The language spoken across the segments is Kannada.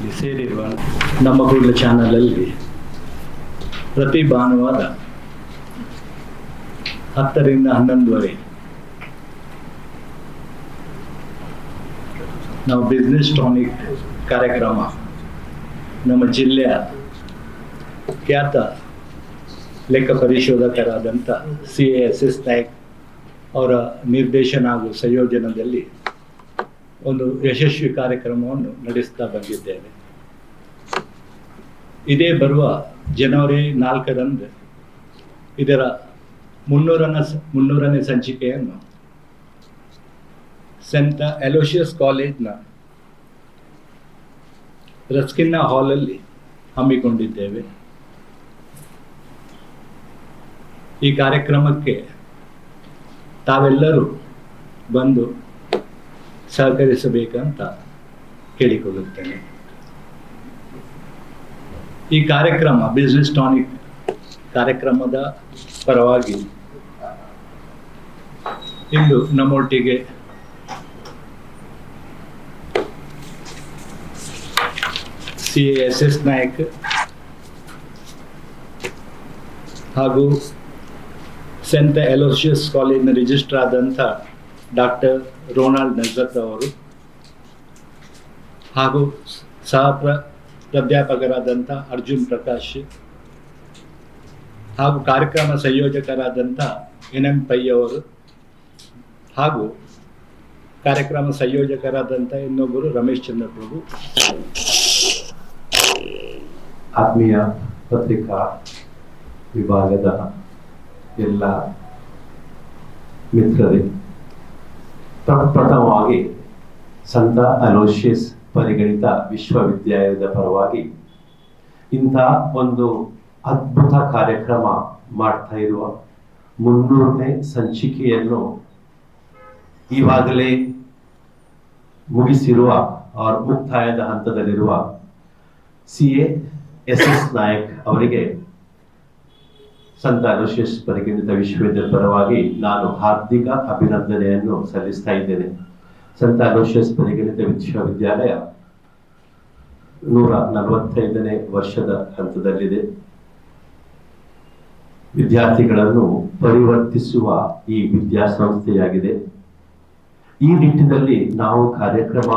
ಇಲ್ಲಿ ಸೇರಿರುವ ನಮ್ಮ ಕೂಡಲ ಚಾನಲಲ್ಲಿ ಪ್ರತಿ ಭಾನುವಾರ 10 ರಿಂದ 11 ನಾವು ಬಿಸ್ನೆಸ್ ಟಾನಿಕ್ ಕಾರ್ಯಕ್ರಮ ನಮ್ಮ ಜಿಲ್ಲೆಯ ಖ್ಯಾತ ಲೆಕ್ಕ ಪರಿಶೋಧಕರಾದಂಥ CASS ನಾಯಕ್ ಅವರ ನಿರ್ದೇಶನ ಹಾಗೂ ಸಂಯೋಜನದಲ್ಲಿ ಒಂದು ಯಶಸ್ವಿ ಕಾರ್ಯಕ್ರಮವನ್ನು ನಡೆಸ್ತಾ ಬಂದಿದ್ದೇವೆ. ಇದೇ ಬರುವ ಜನವರಿ 4ರಂದು ಇದರ 300ನೇ ಸಂಚಿಕೆಯನ್ನು ಸೆಂಟ್ ಅಲೋಷಿಯಸ್ ಕಾಲೇಜ್ನ ರಸ್ಕಿನ್ನ ಹಾಲಲ್ಲಿ ಹಮ್ಮಿಕೊಂಡಿದ್ದೇವೆ. ಈ ಕಾರ್ಯಕ್ರಮಕ್ಕೆ ತಾವೆಲ್ಲರೂ ಬಂದು ಸಹಕರಿಸಬೇಕಂತ ಕೇಳಿಕೊಳ್ಳುತ್ತೇನೆ. ಈ ಕಾರ್ಯಕ್ರಮ ಬಿಸ್ನೆಸ್ ಟಾನಿಕ್ ಕಾರ್ಯಕ್ರಮದ ಪರವಾಗಿ ಇಂದು ನಮ್ಮೊಟ್ಟಿಗೆ CASS ನಾಯಕ್ ಹಾಗೂ ಸೆಂಟ್ ಅಲೋಷಿಯಸ್ ಕಾಲೇಜಿನ ರಿಜಿಸ್ಟ್ರಾರ್ ಆದಂಥ ಡಾಕ್ಟರ್ ರೋನಾಲ್ಡ್ ನಜತ್ ಅವರು ಹಾಗೂ ಪ್ರಾಧ್ಯಾಪಕರಾದಂಥ ಅರ್ಜುನ್ ಪ್ರಕಾಶ್ ಹಾಗೂ ಕಾರ್ಯಕ್ರಮ ಸಂಯೋಜಕರಾದಂಥ NM ಪೈ ಅವರು ಹಾಗೂ ಕಾರ್ಯಕ್ರಮ ಸಂಯೋಜಕರಾದಂಥ ಇನ್ನೊಬ್ಬರು ರಮೇಶ್ ಚಂದ್ರ ಪ್ರಭು. ಆತ್ಮೀಯ ಪತ್ರಿಕಾ ವಿಭಾಗದ ಎಲ್ಲ ಮಿತ್ರರೇ, ಪ್ರಥಮವಾಗಿ ಸಂತ ಅಲೋಷಿಯಸ್ ಪರಿಗಣಿತ ವಿಶ್ವವಿದ್ಯಾಲಯದ ಪರವಾಗಿ ಇಂಥ ಒಂದು ಅದ್ಭುತ ಕಾರ್ಯಕ್ರಮ ಮಾಡ್ತಾ ಇರುವ 300ನೇ ಸಂಚಿಕೆಯನ್ನು ಈವಾಗಲೇ ಮುಗಿಸಿರುವ ಮುಕ್ತಾಯದ ಹಂತದಲ್ಲಿರುವ CASS ನಾಯಕ್ ಅವರಿಗೆ ಸಂತ ಅಲೋಷಿಯಸ್ ಪರಿಗಣಿತ ವಿಶ್ವವಿದ್ಯಾಲಯದ ಪರವಾಗಿ ನಾನು ಹಾರ್ದಿಕ ಅಭಿನಂದನೆಯನ್ನು ಸಲ್ಲಿಸ್ತಾ ಇದ್ದೇನೆ. ಸಂತ ಅಲೋಷಿಯಸ್ ಪರಿಗಣಿತ ವಿಶ್ವವಿದ್ಯಾಲಯ 145ನೇ ವರ್ಷದ ಹಂತದಲ್ಲಿದೆ. ವಿದ್ಯಾರ್ಥಿಗಳನ್ನು ಪರಿವರ್ತಿಸುವ ಈ ವಿದ್ಯಾಸಂಸ್ಥೆಯಾಗಿದೆ. ಈ ನಿಟ್ಟಿನಲ್ಲಿ ನಾವು ಕಾರ್ಯಕ್ರಮ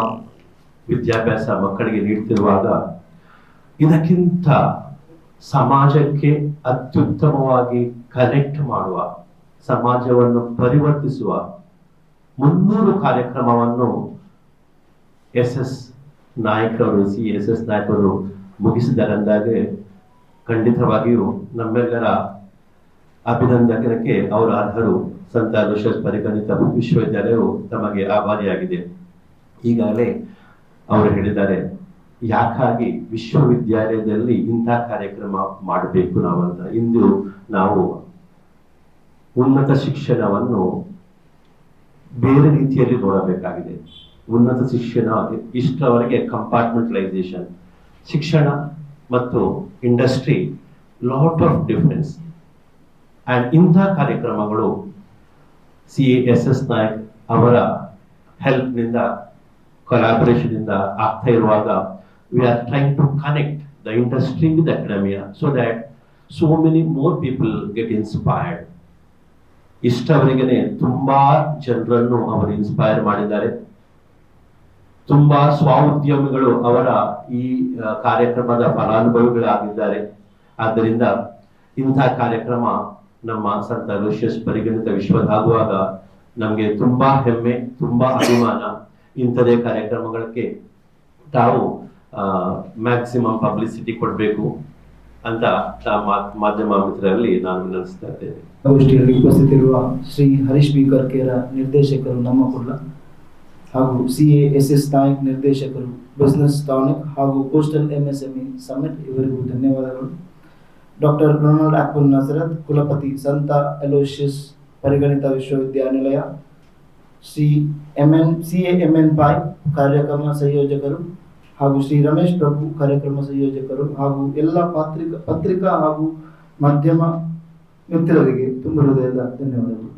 ವಿದ್ಯಾಭ್ಯಾಸ ಮಕ್ಕಳಿಗೆ ನೀಡ್ತಿರುವಾಗ ಇದಕ್ಕಿಂತ ಸಮಾಜಕ್ಕೆ ಅತ್ಯುತ್ತಮವಾಗಿ ಕನೆಕ್ಟ್ ಮಾಡುವ, ಸಮಾಜವನ್ನು ಪರಿವರ್ತಿಸುವ 300 ಕಾರ್ಯಕ್ರಮವನ್ನು CASS ನಾಯಕರು ಮುಗಿಸಿದರೆಂದಾಗೆ ಖಂಡಿತವಾಗಿಯೂ ನಮ್ಮೆಲ್ಲರ ಅಭಿನಂದನಕ್ಕೆ ಅವರು ಅರ್ಹರು. ಸಂತ ಅಲೋಷಿಯಸ್ ಪರಿಗಣಿತ ವಿಶ್ವವಿದ್ಯಾಲಯವು ತಮಗೆ ಆಭಾರಿಯಾಗಿದೆ. ಈಗಾಗಲೇ ಅವರು ಹೇಳಿದ್ದಾರೆ, ಯಾಕಾಗಿ ವಿಶ್ವವಿದ್ಯಾಲಯದಲ್ಲಿ ಇಂಥ ಕಾರ್ಯಕ್ರಮ ಮಾಡಬೇಕು ನಾವಂತ. ಇಂದು ನಾವು ಉನ್ನತ ಶಿಕ್ಷಣವನ್ನು ಬೇರೆ ರೀತಿಯಲ್ಲಿ ನೋಡಬೇಕಾಗಿದೆ. ಉನ್ನತ ಶಿಕ್ಷಣ ಇಷ್ಟರವರೆಗೆ ಕಂಪಾರ್ಟ್ಮೆಂಟಲೈಸೇಷನ್, ಶಿಕ್ಷಣ ಮತ್ತು industry lot of difference. And ಇಂಥ ಕಾರ್ಯಕ್ರಮಗಳು CASS ನಾಯಕ್ ಅವರ ಹೆಲ್ಪ್ ನಿಂದ, ಕೊಲಾಬರೇಷನ್ ಇಂದ ಆಗ್ತಾ ಇರುವಾಗ we are trying to connect the industry with academia so that so many more people get inspired. ಇಷ್ಟವರೆಗೆ ತುಂಬಾ ಜನರನ್ನು ಅವರು ಇನ್ಸ್ಪೈರ್ ಮಾಡಿದ್ದಾರೆ. ತುಂಬಾ ಸ್ವ-ಉದ್ಯಮಿಗಳು ಅವರ ಈ ಕಾರ್ಯಕ್ರಮದ ಫಲಾನುಭವಿಗಳಾಗಿದ್ದಾರೆ. ಆದ್ದರಿಂದ ಇಂಥ ಕಾರ್ಯಕ್ರಮ ನಮ್ಮ ಸಂತ ಅಲೋಷಿಯಸ್ ಪರಿಗಣಿತ ವಿಶ್ವದಾಗುವಾಗ ನಮಗೆ ತುಂಬಾ ಹೆಮ್ಮೆ, ತುಂಬಾ ಅಭಿಮಾನ. ಇಂಥದೇ ಕಾರ್ಯಕ್ರಮಗಳಿಗೆ ತಾವು ಮ್ಯಾಕ್ಸಿಮಮ್ ಪಬ್ಲಿಸಿಟಿ ಕೊಡಬೇಕು ಅಂತ ಮಾಧ್ಯಮ ಮಿತ್ರರಲ್ಲಿ ನಾನು ವಿನಂತಿಸ್ತಾ ಇದ್ದೇನೆ. ಗೋಷ್ಠಿಯಲ್ಲಿ ಉಪಸ್ಥಿತಿರುವ ಶ್ರೀ ಹರೀಶ್ ಬಿ ಕರ್ಕೇರ ನಿರ್ದೇಶಕರು ನಮ್ಮ ಕುಲ್ಲ ಹಾಗೂ CASS ನಾಯಕ್ ನಿರ್ದೇಶಕರು ಬಿಸ್ನೆಸ್ ಟಾನಿಕ್ ಹಾಗೂ ಕೋಸ್ಟಲ್ MSME ಸಮಿಟ್ ಇವರಿಗೂ ಧನ್ಯವಾದಗಳು. ಡಾಕ್ಟರ್ ರೊನಾಲ್ಡ್ ಆಕ್ಬನ್ ನಜರತ್ ಕುಲಪತಿ ಸಂತ ಅಲೋಷಿಯಸ್ ಪರಿಗಣಿತ ವಿಶ್ವವಿದ್ಯಾನಿಲಯ, ಶ್ರೀ CAMN ಪೈ ಕಾರ್ಯಕ್ರಮ ಸಂಯೋಜಕರು ಹಾಗೂ ಶ್ರೀ ರಮೇಶ್ ಪ್ರಭು ಕಾರ್ಯಕ್ರಮ ಸಂಯೋಜಕರು ಹಾಗೂ ಎಲ್ಲ ಪತ್ರಿಕಾ ಹಾಗೂ ಮಾಧ್ಯಮ ಮಿತ್ರರಿಗೆ ತುಂಬ ಹೃದಯದ ಧನ್ಯವಾದಗಳು.